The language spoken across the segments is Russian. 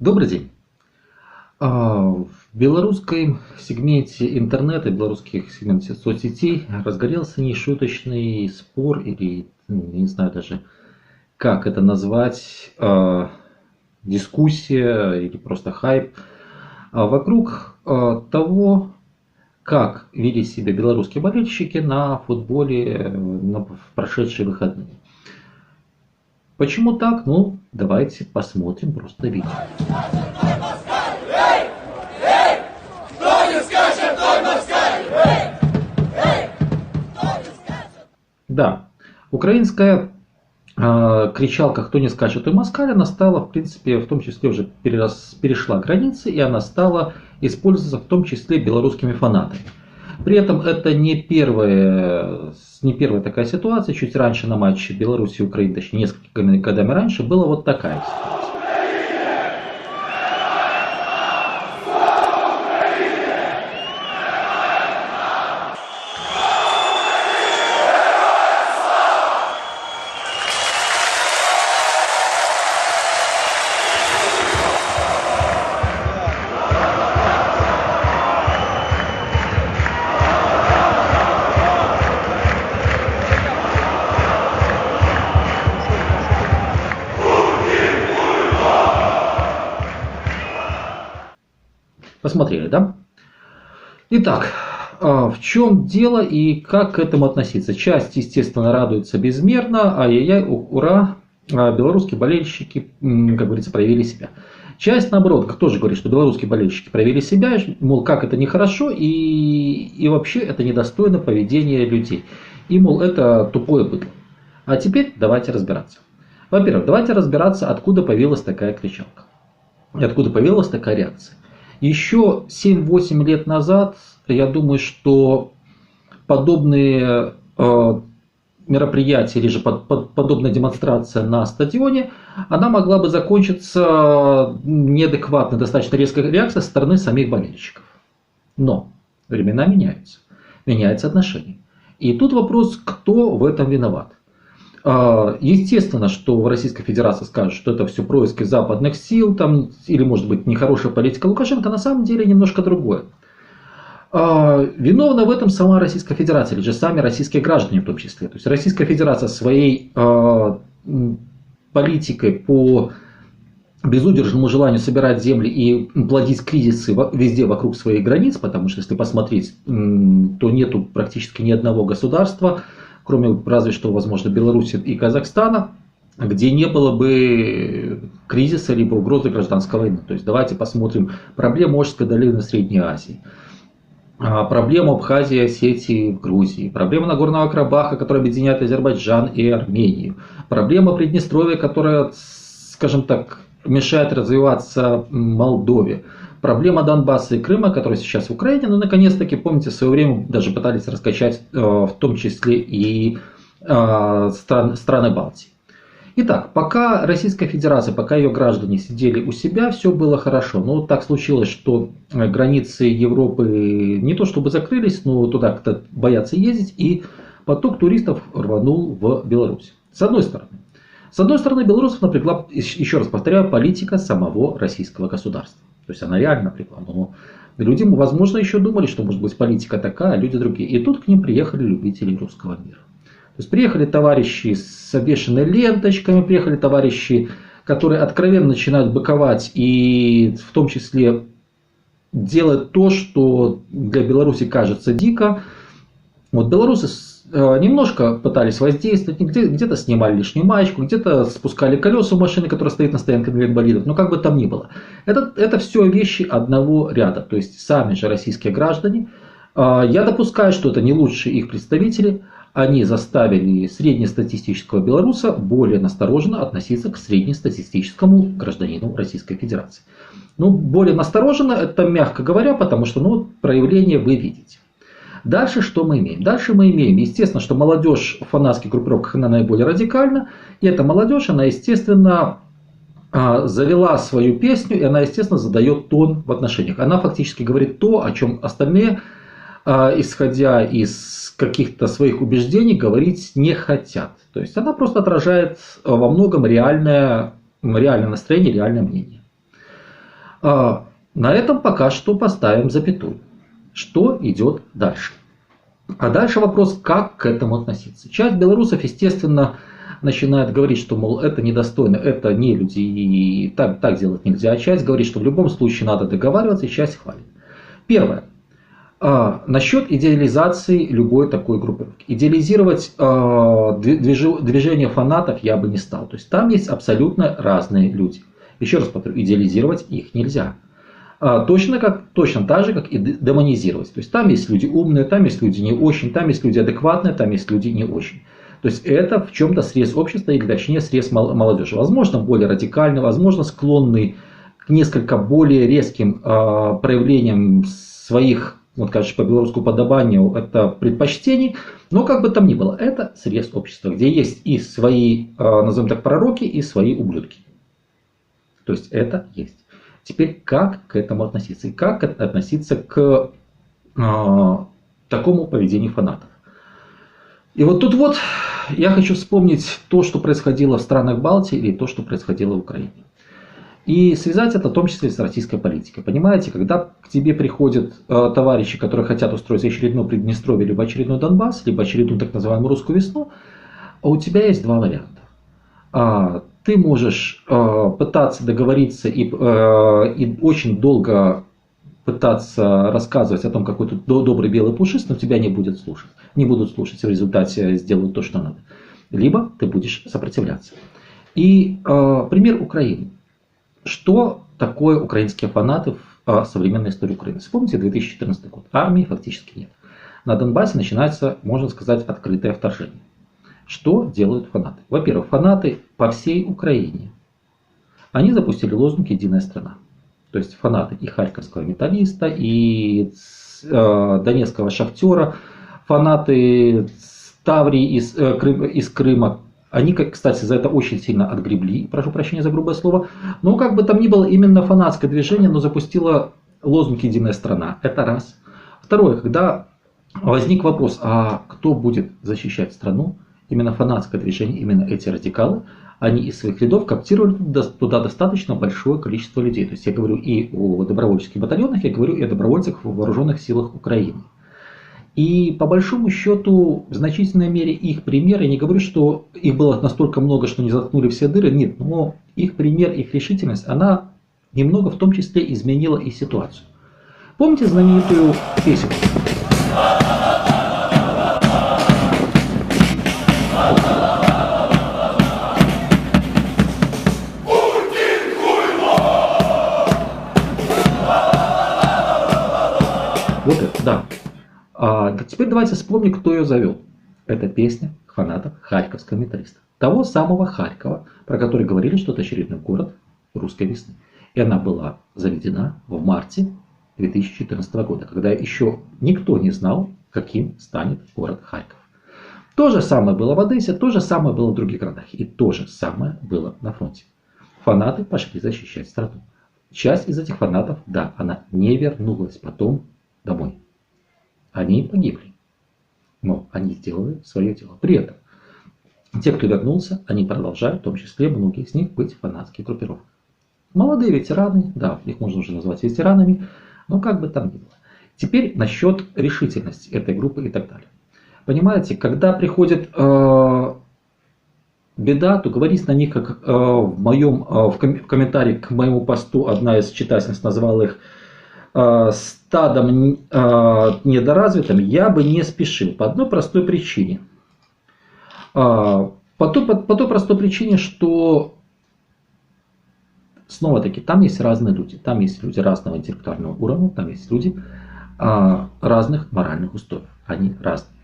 Добрый день. В белорусском сегменте интернета, в белорусских сегменте соцсетей разгорелся нешуточный спор или, не знаю даже, как это назвать, дискуссия или просто хайп вокруг того, как вели себя белорусские болельщики на футболе в прошедшие выходные. Почему так? Ну, давайте посмотрим просто видео. Да, украинская кричалка «Кто не скачет, той москаль», она стала, в принципе, в том числе уже перешла границы, и она стала использоваться в том числе белорусскими фанатами. При этом это не первая такая ситуация. Чуть раньше на матче Беларуси и Украины, точнее несколькими годами раньше, была вот такая ситуация. Посмотрели, да? Итак, в чем дело и как к этому относиться? Часть, естественно, радуется безмерно, ай-яй-яй, ура, белорусские болельщики, как говорится, проявили себя. Часть, наоборот, тоже говорит, что белорусские болельщики проявили себя, мол, как это нехорошо и вообще это недостойно поведения людей. И, мол, это тупое быдло. А теперь давайте разбираться. Во-первых, давайте разбираться, откуда появилась такая кричалка. И откуда появилась такая реакция. Еще 7-8 лет назад, я думаю, что подобные мероприятия или же подобная демонстрация на стадионе, она могла бы закончиться неадекватной, достаточно резкой реакцией со стороны самих болельщиков. Но времена меняются, меняется отношение. И тут вопрос, кто в этом виноват. Естественно, что в Российской Федерации скажут, что это все происки западных сил, там, или может быть нехорошая политика Лукашенко, на самом деле немножко другое. Виновна в этом сама Российская Федерация, или же сами российские граждане в том числе. То есть Российская Федерация своей политикой по безудержному желанию собирать земли и плодить кризисы везде вокруг своих границ, потому что если посмотреть, то нету практически ни одного государства, кроме разве что, возможно, Беларуси и Казахстана, где не было бы кризиса либо угрозы гражданской войны. То есть давайте посмотрим проблему Ошской долины в Средней Азии, проблему Абхазии и Осетии в Грузии, проблема Нагорного Карабаха, которая объединяет Азербайджан и Армению, проблема Приднестровья, которая, скажем так, мешает развиваться Молдове. Проблема Донбасса и Крыма, которая сейчас в Украине, но наконец-таки, помните, в свое время даже пытались раскачать в том числе и страны Балтии. Итак, пока Российская Федерация, пока ее граждане сидели у себя, все было хорошо. Но так случилось, что границы Европы не то чтобы закрылись, но туда как-то боятся ездить, и поток туристов рванул в Беларусь. С одной стороны, белорусов напрягла, еще раз повторяю, политика самого российского государства. То есть она реально напрягла. Но люди, возможно, еще думали, что может быть политика такая, а люди другие. И тут к ним приехали любители русского мира. То есть приехали товарищи с обвешанными ленточками, приехали товарищи, которые откровенно начинают быковать и в том числе делать то, что для Беларуси кажется дико. Вот белорусы немножко пытались воздействовать, где-то снимали лишнюю маечку, где-то спускали колеса у машины, которая стоит на стоянке для инвалидов, но как бы там ни было. Это все вещи одного ряда, то есть сами же российские граждане. Я допускаю, что это не лучшие их представители, они заставили среднестатистического белоруса более настороженно относиться к среднестатистическому гражданину Российской Федерации. Ну, более настороженно, это мягко говоря, потому что проявление вы видите. Дальше что мы имеем? Дальше мы имеем, естественно, что молодежь в фанатских группировках она наиболее радикальна. И эта молодежь, она, естественно, завела свою песню, и она, естественно, задает тон в отношениях. Она фактически говорит то, о чем остальные, исходя из каких-то своих убеждений, говорить не хотят. То есть она просто отражает во многом реальное настроение, реальное мнение. На этом пока что поставим запятую. Что идет дальше? А дальше вопрос, как к этому относиться. Часть белорусов, естественно, начинает говорить, что, мол, это недостойно, это не люди, и так делать нельзя. А часть говорит, что в любом случае надо договариваться, и часть хвалит. Первое. Насчет идеализации любой такой группировки. Идеализировать движение фанатов я бы не стал. То есть там есть абсолютно разные люди. Еще раз повторю, идеализировать их нельзя. Точно так же, как и демонизировать. То есть там есть люди умные, там есть люди не очень, там есть люди адекватные, там есть люди не очень. То есть это в чем-то срез общества, или точнее срез молодежи. Возможно, более радикальный, возможно, склонный к несколько более резким проявлениям своих, вот кажется, по белорусскому подобанию, это предпочтений. Но как бы там ни было, это срез общества, где есть и свои, назовем так, пророки, и свои ублюдки. То есть это есть. Теперь как к этому относиться? И как относиться к такому поведению фанатов? И вот тут вот я хочу вспомнить то, что происходило в странах Балтии, или то, что происходило в Украине. И связать это в том числе с российской политикой. Понимаете, когда к тебе приходят товарищи, которые хотят устроить очередной Приднестровье, либо очередной Донбасс, либо очередную так называемую русскую весну, а у тебя есть два варианта. Ты можешь пытаться договориться и очень долго пытаться рассказывать о том, какой ты добрый белый пушист, но тебя не будут слушать. Не будут слушать, в результате сделают то, что надо. Либо ты будешь сопротивляться. И пример Украины. Что такое украинские фанаты в современной истории Украины? Вспомните 2014 год. Армии фактически нет. На Донбассе начинается, можно сказать, открытое вторжение. Что делают фанаты? Во-первых, фанаты по всей Украине. Они запустили лозунг «Единая страна». То есть фанаты и харьковского металлиста, и донецкого шахтера, фанаты Таврии из Крыма. Они, кстати, за это очень сильно отгребли, прошу прощения за грубое слово. Но как бы там ни было, именно фанатское движение, но запустило лозунг «Единая страна». Это раз. Второе, когда возник вопрос, а кто будет защищать страну? Именно фанатское движение, именно эти радикалы, они из своих рядов коптировали туда достаточно большое количество людей. То есть я говорю и о добровольческих батальонах, я говорю и о добровольцах в вооруженных силах Украины. И по большому счету, в значительной мере их пример, я не говорю, что их было настолько много, что не заткнули все дыры, нет, но их пример, их решительность, она немного в том числе изменила и ситуацию. Помните знаменитую песенку? Вот это, да. Теперь давайте вспомним, кто ее завел. Это песня фанатов харьковского металлиста. Того самого Харькова, про который говорили, что это очередной город русской весны. И она была заведена в марте 2014 года, когда еще никто не знал, каким станет город Харьков. То же самое было в Одессе, то же самое было в других городах. И то же самое было на фронте. Фанаты пошли защищать страну. Часть из этих фанатов, да, она не вернулась потом домой. Они погибли. Но они сделали свое дело. При этом те, кто вернулся, они продолжают, в том числе многие из них, быть в фанатских группировках. Молодые ветераны, да, их можно уже назвать ветеранами, но как бы там ни было. Теперь насчет решительности этой группы и так далее. Понимаете, когда приходит беда, то говорить на них, как в комментарии к моему посту одна из читательниц назвала их стадом недоразвитым, я бы не спешил. По одной простой причине. По той простой причине, что снова-таки там есть разные люди. Там есть люди разного интеллектуального уровня, там есть люди разных моральных устоев. Они разные.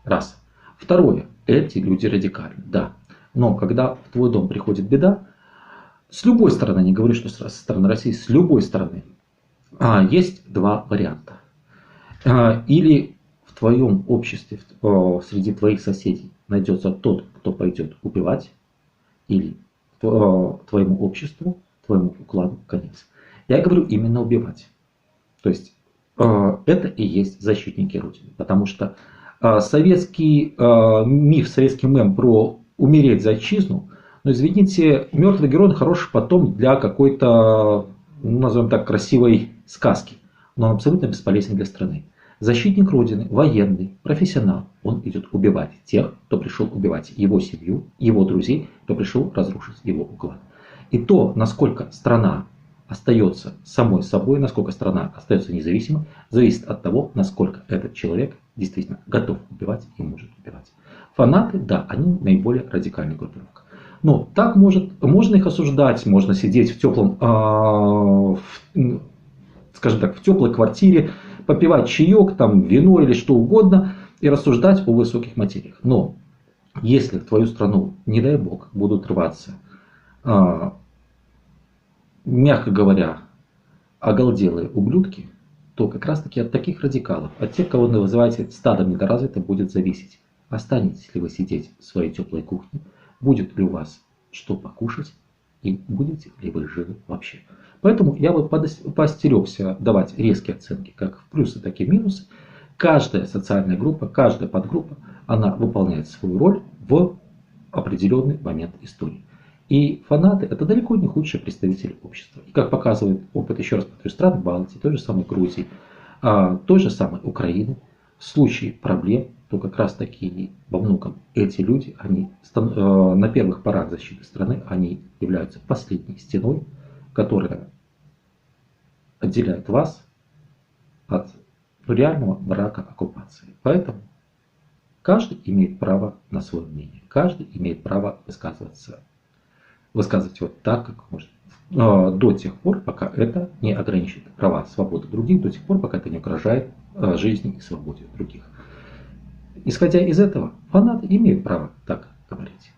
Раз. Второе. Эти люди радикальны. Да. Но когда в твой дом приходит беда, с любой стороны, не говорю, что со стороны России, с любой стороны, есть два варианта. Или в твоем обществе, среди твоих соседей найдется тот, кто пойдет убивать, или твоему обществу, твоему укладу конец. Я говорю именно убивать. То есть это и есть защитники Родины. Потому что советский миф, советский мем про умереть за отчизну, но извините, мертвый герой хороший потом для какой-то назовем так, красивой сказки, но он абсолютно бесполезен для страны. Защитник Родины, военный, профессионал, он идет убивать тех, кто пришел убивать его семью, его друзей, кто пришел разрушить его уклад. И то, насколько страна остается самой собой, насколько страна остается независимой, зависит от того, насколько этот человек действительно готов убивать и может убивать. Фанаты, да, они наиболее радикальная группировка. Но так можно их осуждать, можно сидеть в теплом, скажем так, в теплой квартире, попивать чаек, там, вино или что угодно и рассуждать о высоких материях. Но если в твою страну, не дай бог, будут рваться, мягко говоря, оголделые ублюдки, то как раз таки от таких радикалов, от тех, кого вы называете стадом недоразвитым, будет зависеть, останетесь ли вы сидеть в своей теплой кухне, будет ли у вас что покушать и будете ли вы живы вообще. Поэтому я бы поостерегся давать резкие оценки как в плюсы, так и в минусы. Каждая социальная группа, каждая подгруппа, она выполняет свою роль в определенный момент истории. И фанаты — это далеко не худшие представители общества. И как показывает опыт, еще раз повторю, стран Балтии, той же самой Грузии, той же самой Украины, в случае проблем, то как раз таки во многом эти люди, они на первых порах защиты страны, они являются последней стеной, которая отделяет вас от реального врага оккупации. Поэтому каждый имеет право на свое мнение, каждый имеет право высказывать его так, как может. До тех пор, пока это не ограничит права, свободы других, до тех пор, пока это не угрожает жизни и свободе других. Исходя из этого, фанаты имеют право так говорить.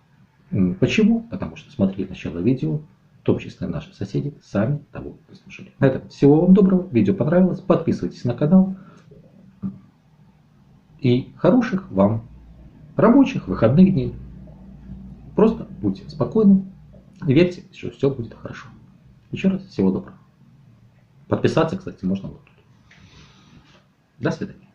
Почему? Потому что смотрели начало видео, в том числе наши соседи, сами того заслужили. На этом всего вам доброго. Видео понравилось. Подписывайтесь на канал. И хороших вам рабочих выходных дней. Просто будьте спокойны. Верьте, что все будет хорошо. Еще раз всего доброго. Подписаться, кстати, можно вот тут. До свидания.